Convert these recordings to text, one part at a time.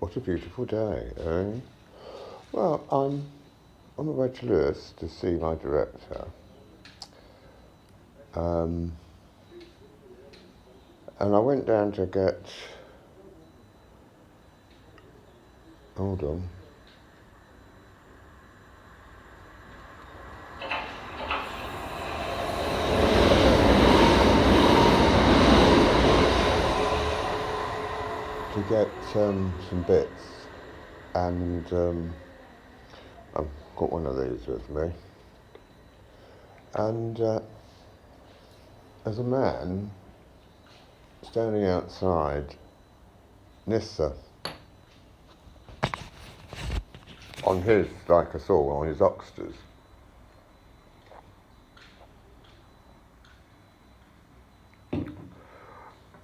What a beautiful day, eh? Well, I'm on the way to Lewis to see my director. Um, and I went down to get, hold on, to get some bits, and I've got one of these with me. And there's a man standing outside Nissa on his, like I saw, on his Oxters.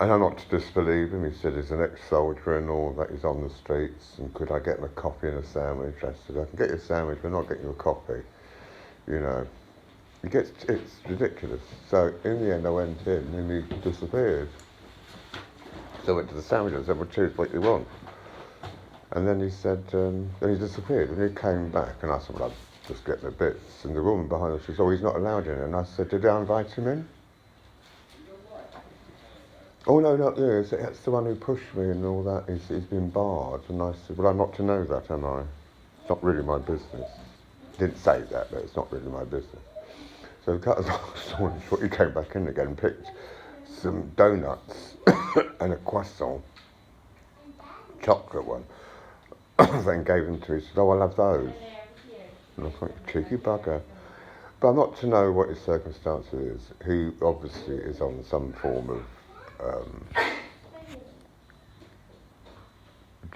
And I'm not to disbelieve him. He said he's an ex-soldier and all that. He's on the streets, and could I get him a coffee and a sandwich? I said, I can get you a sandwich, but not get you a coffee. You know, it's ridiculous. So in the end, I went in and he disappeared. So I went to the sandwich. I said, well, choose what you want. And then he said, then he disappeared. And he came back, and I said, well, I'll just get my bits. And the woman behind us, she said, oh, he's not allowed in. And I said, did I invite him in? Oh, no, not you. It's the one who pushed me and all that. He's been barred. And I said, well, I'm not to know that, am I? It's not really my business. Didn't say that, but it's not really my business. So the cut of long story short, he came back in again, picked some donuts and a croissant, chocolate one, then gave them to me. He said, oh, I'll have those. And I thought, cheeky bugger. But I'm not to know what his circumstances is. He obviously is on some form of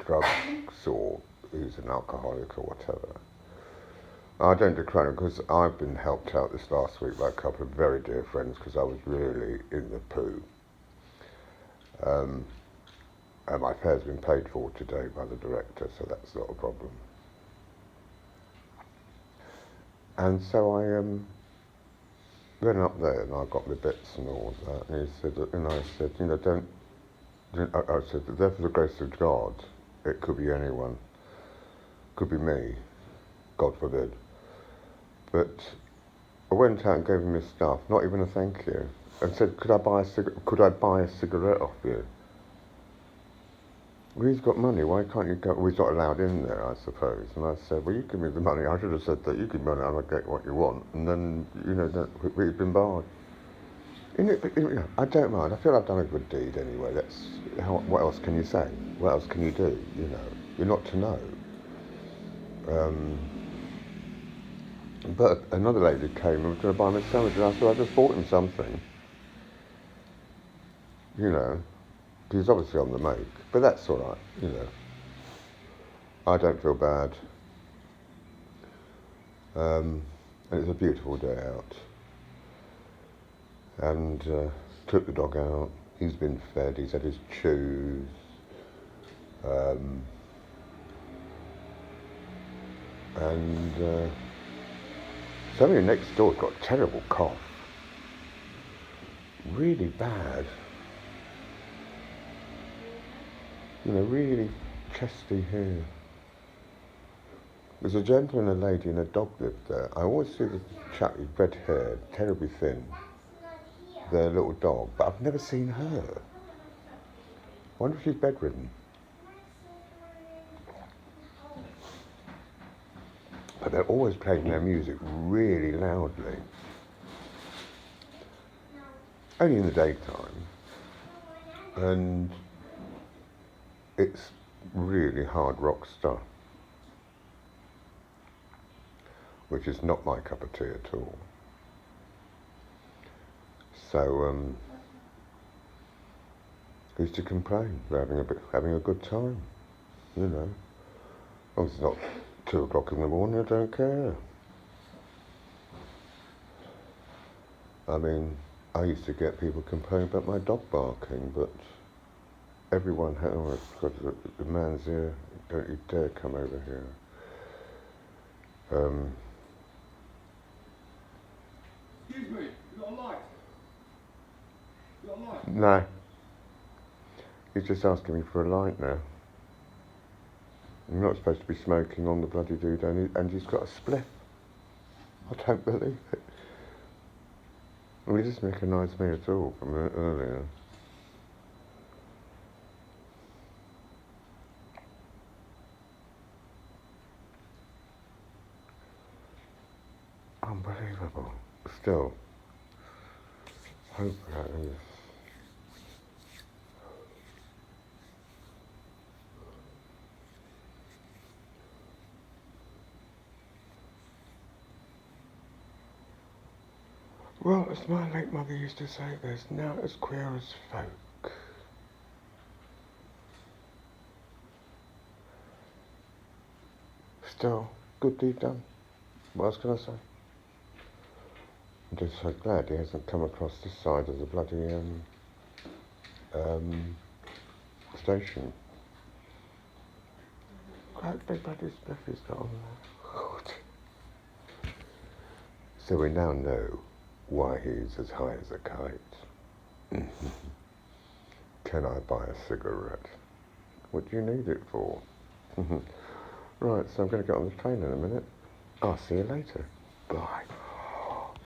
drugs, or he's an alcoholic or whatever. I don't declare him because I've been helped out this last week by a couple of very dear friends because I was really in the poo. And my fare's been paid for today by the director, so that's not a problem. And so I went up there and I got my bits and all that. And he said, I said, I said, there for the grace of God, it could be anyone, could be me, God forbid. But I went out and gave him his stuff, not even a thank you, and said, could I buy a cigarette off you? Well, he's got money, why can't you go? Well, he's not allowed in there, I suppose. And I said, well, you give me the money. I should have said that, you give me money and I'll get what you want. And then, we've been barred. I don't mind. I feel I've done a good deed anyway. What else can you say? What else can you do? You're not to know. But another lady came and was going to buy me a sandwich, and I said, I just bought him something. He's obviously on the make, but that's all right, I don't feel bad. And it's a beautiful day out. And took the dog out. He's been fed. He's had his chews. Somebody next door's got a terrible cough. Really bad. Really chesty hair. There's a gentleman and a lady and a dog lived there. I always see the chap with red hair, terribly thin, their little dog, but I've never seen her. I wonder if she's bedridden. But they're always playing their music really loudly. Only in the daytime. And it's really hard rock stuff, which is not my cup of tea at all. So, who's to complain? We're having a good time, Oh, it's not 2 o'clock in the morning, I don't care. I mean, I used to get people complaining about my dog barking, but everyone had, the man's here, don't you dare come over here. Excuse me, you got a light? You got a light? No. He's just asking me for a light now. You're not supposed to be smoking on the bloody dude, and he's got a spliff. I don't believe it. Well, he doesn't recognise me at all from earlier. Unbelievable. Still, hope that is. Well, as my late mother used to say, there's none as queer as folk. Still, good deed done. What else can I say? I'm just so glad he hasn't come across this side of the bloody station. Quite big bloody stuff he's got on there. So we now know why he's as high as a kite. Can I buy a cigarette? What do you need it for? Right, so I'm going to get on the train in a minute. I'll see you later. Bye.